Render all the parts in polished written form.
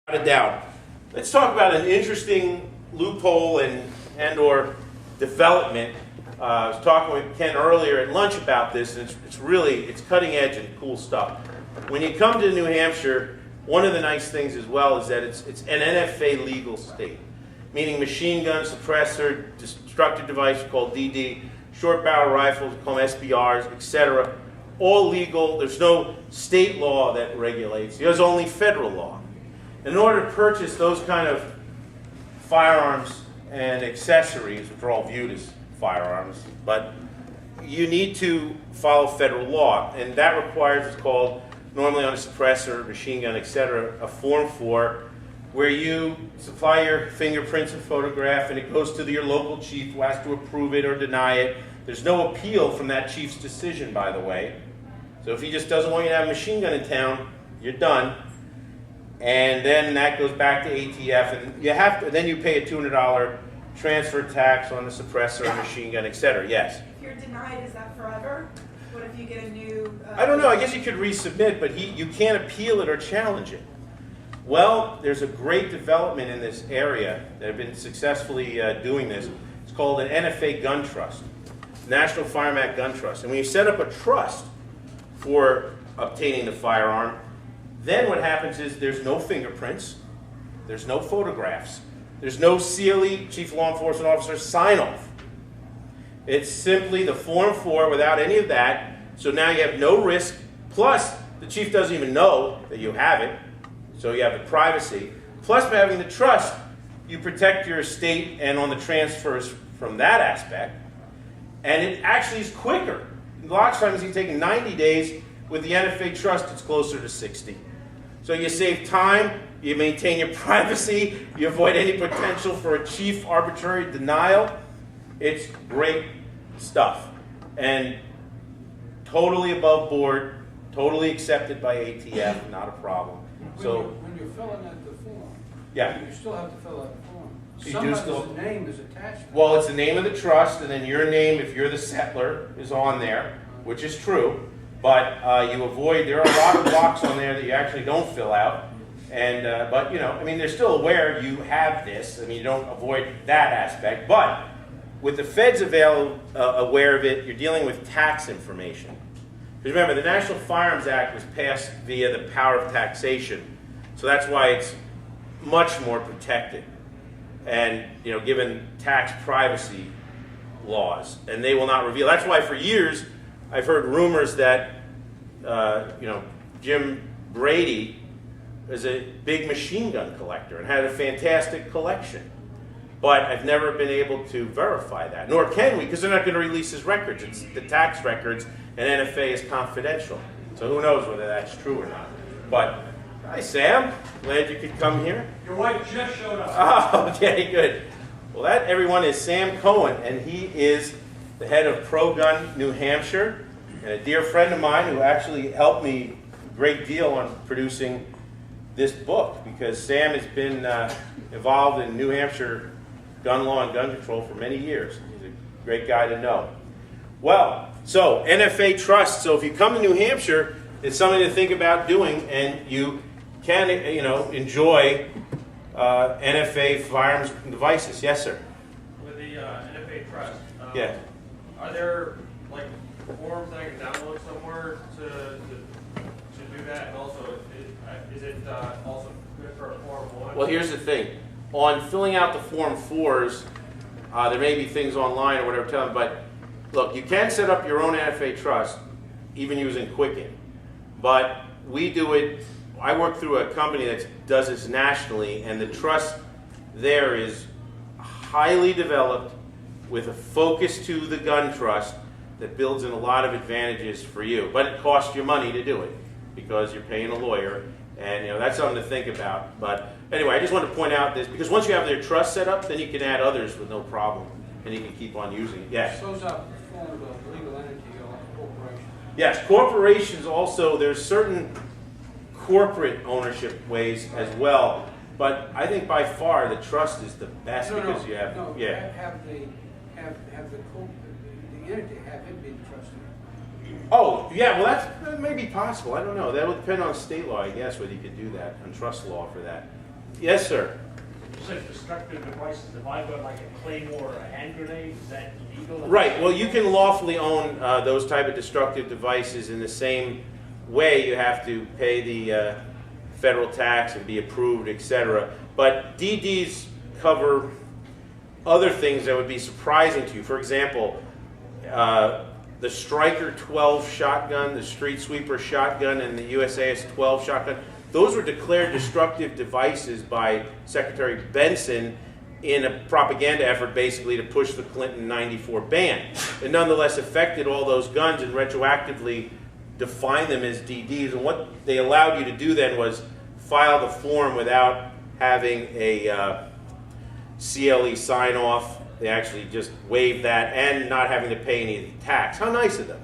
Without a doubt. Let's talk about an interesting loophole and/or development. I was talking with Ken earlier at lunch about this, and it's cutting edge and cool stuff. When you come to New Hampshire, one of the nice things as well is that it's an NFA legal state, meaning machine gun, suppressor, destructive device called DD, short barrel rifles called SBRs, etc. All legal. There's no state law that regulates. There's only federal law. In order to purchase those kind of firearms and accessories, which are all viewed as firearms, but you need to follow federal law, and that requires what's called, normally on a suppressor, machine gun, etc., a Form 4, where you supply your fingerprints and photograph, and it goes to your local chief who has to approve it or deny it. There's no appeal from that chief's decision, by the way. So if he just doesn't want you to have a machine gun in town, you're done. And then that goes back to ATF, and then you pay a $200 transfer tax on the suppressor, machine gun, etc. Yes? If you're denied, is that forever? What if you get a new... I don't know. I guess you could resubmit, but you can't appeal it or challenge it. Well, there's a great development in this area that have been successfully doing this. It's called an NFA gun trust, National Firearm Act Gun Trust. And when you set up a trust for obtaining the firearm, then what happens is there's no fingerprints, there's no photographs, there's no CLE, Chief Law Enforcement Officer, sign-off. It's simply the Form 4 without any of that, so now you have no risk, plus the chief doesn't even know that you have it, so you have the privacy. Plus, by having the trust, you protect your estate and on the transfers from that aspect, and it actually is quicker. A lot of times it's taking 90 days. With the NFA trust, it's closer to 60. So you save time, you maintain your privacy, you avoid any potential for a chief arbitrary denial. It's great stuff. And totally above board, totally accepted by ATF, not a problem. When you're filling out the form, yeah, you still have to fill out the form. So you do Somebody's name is attached. Well, it's the name of the trust, and then your name, if you're the settler, is on there, which is true. But you avoid, there are a lot of blocks on there that you actually don't fill out. And, but, you know, I mean, they're still aware you have this. I mean, you don't avoid that aspect. But with the feds aware of it, you're dealing with tax information. Because remember, the National Firearms Act was passed via the power of taxation. So that's why it's much more protected. And, you know, given tax privacy laws. And they will not reveal. That's why for years, I've heard rumors that, Jim Brady is a big machine gun collector and had a fantastic collection. But I've never been able to verify that, nor can we, because they're not going to release his records. It's the tax records, and NFA is confidential. So who knows whether that's true or not. But, hi Sam, glad you could come here. Your wife just showed up. Oh, okay, good. Well, that, everyone, is Sam Cohen, and he is the head of Pro Gun New Hampshire, and a dear friend of mine who actually helped me a great deal on producing this book, because Sam has been involved in New Hampshire gun law and gun control for many years. He's a great guy to know. Well, so NFA trust. So if you come to New Hampshire, it's something to think about doing, and you can, enjoy NFA firearms and devices. Yes, sir. With the NFA trust, Yeah. are there like forms that I can download somewhere to do that? And also, is it also good for a Form 1? Well, here's the thing. On filling out the Form 4s, there may be things online or whatever, tell them, but look, you can set up your own NFA trust, even using Quicken. But we do it, I work through a company that does this nationally, and the trust there is highly developed with a focus to the gun trust that builds in a lot of advantages for you. But it costs you money to do it because you're paying a lawyer, and that's something to think about. But anyway, I just wanted to point out this, because once you have their trust set up, then you can add others with no problem, and you can keep on using it. Yes? Shows up the form of a legal entity or a corporation. Yes, corporations also, there's certain corporate ownership ways as well, but I think by far the trust is the best because you have, yeah. Have the entity, have it be the trustee. Oh, yeah, well, that may be possible. I don't know. That would depend on state law, I guess, whether you could do that, on trust law for that. Yes, sir. You said destructive devices. If I've got like a claymore or a hand grenade, is that illegal? Right, well, you can lawfully own those type of destructive devices in the same way. You have to pay the federal tax and be approved, etc. But DDs cover other things that would be surprising to you. For example, the Striker 12 shotgun, the Street Sweeper shotgun, and the USAS 12 shotgun, those were declared destructive devices by Secretary Benson in a propaganda effort basically to push the Clinton '94 ban. It nonetheless affected all those guns and retroactively defined them as DDs. And what they allowed you to do then was file the form without having a CLE sign off. They actually just waived that and not having to pay any tax. How nice of them.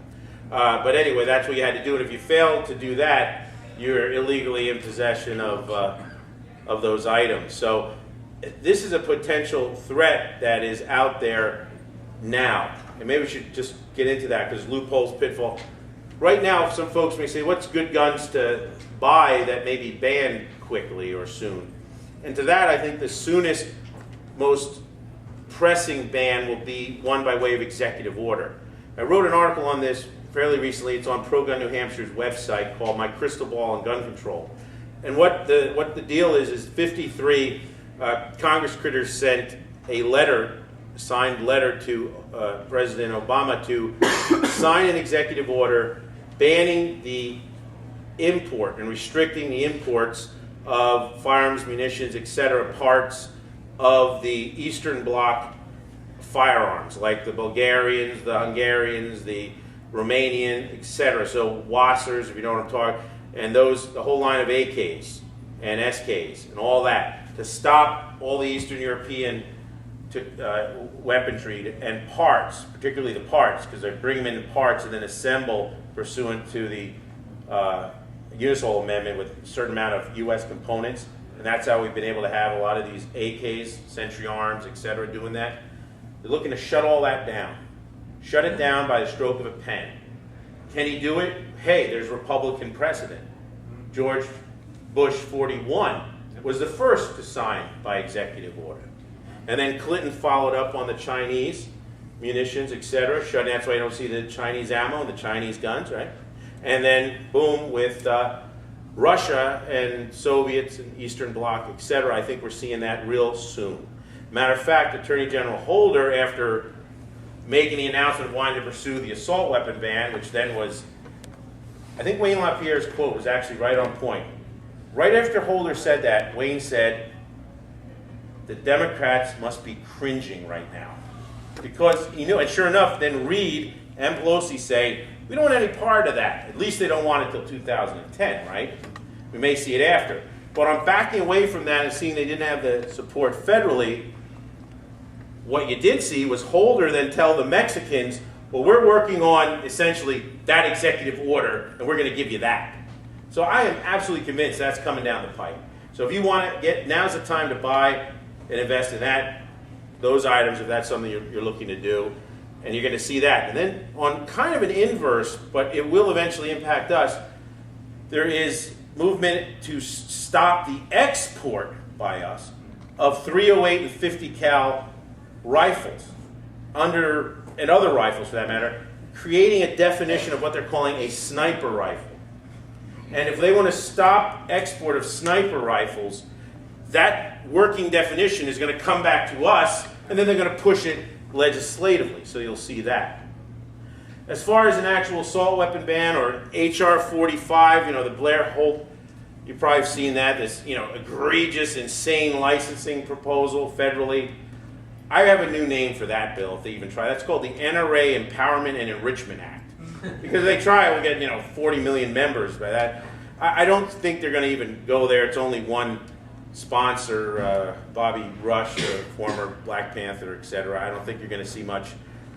But anyway, that's what you had to do. And if you failed to do that, you're illegally in possession of those items. So this is a potential threat that is out there now. And maybe we should just get into that because loopholes, pitfall. Right now, some folks may say, what's good guns to buy that may be banned quickly or soon? And to that, I think the soonest, most pressing ban will be one by way of executive order. I wrote an article on this fairly recently. It's on Pro Gun New Hampshire's website called My Crystal Ball on Gun Control. And what the deal is 53 Congress critters sent a letter, signed letter to President Obama to sign an executive order banning the import and restricting the imports of firearms, munitions, etc., parts of the Eastern Bloc firearms, like the Bulgarians, the Hungarians, the Romanian, etc. So Wassers, if you know what I'm talking, and those, the whole line of AKs and SKs and all that, to stop all the Eastern European weaponry and parts, particularly the parts, because they bring them in parts and then assemble pursuant to the Unisol Amendment with a certain amount of U.S. components. And that's how we've been able to have a lot of these AKs, Century Arms, etc., doing that. They're looking to shut all that down. Shut it down by the stroke of a pen. Can he do it? Hey, there's Republican precedent. George Bush 41 was the first to sign by executive order. And then Clinton followed up on the Chinese munitions, etc. Shut. That's why you don't see the Chinese ammo and the Chinese guns, right? And then, boom, with Russia and Soviets and Eastern Bloc, etc. I think we're seeing that real soon. Matter of fact, Attorney General Holder, after making the announcement of wanting to pursue the assault weapon ban, which then was, I think Wayne LaPierre's quote was actually right on point. Right after Holder said that, Wayne said, the Democrats must be cringing right now. Because he knew, and sure enough, then Reid and Pelosi say, we don't want any part of that. At least they don't want it until 2010, right? We may see it after. But I'm backing away from that and seeing they didn't have the support federally. What you did see was Holder then tell the Mexicans, well, we're working on essentially that executive order, and we're going to give you that. So I am absolutely convinced that's coming down the pipe. So if you want to get, now's the time to buy and invest in that, those items, if that's something you're looking to do, and you're going to see that. And then on kind of an inverse, but it will eventually impact us, there is movement to stop the export by us of .308 and .50 cal rifles, and other rifles for that matter, creating a definition of what they're calling a sniper rifle. And if they want to stop export of sniper rifles, that working definition is going to come back to us, and then they're going to push it legislatively, so you'll see that. As far as an actual assault weapon ban or H.R. 45, the Blair Holt, you've probably seen that, this egregious, insane licensing proposal federally. I have a new name for that bill if they even try. That's called the NRA Empowerment and Enrichment Act. Because they try, we'll get 40 million members by that. I don't think they're going to even go there. It's only one sponsor, Bobby Rush, former Black Panther, etc. I don't think you're going to see much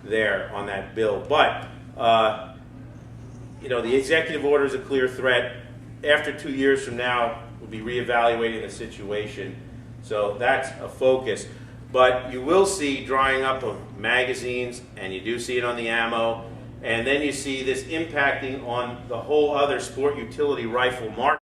there on that bill. But, the executive order is a clear threat. After 2 years from now, we'll be reevaluating the situation. So that's a focus. But you will see drying up of magazines, and you do see it on the ammo. And then you see this impacting on the whole other sport utility rifle market.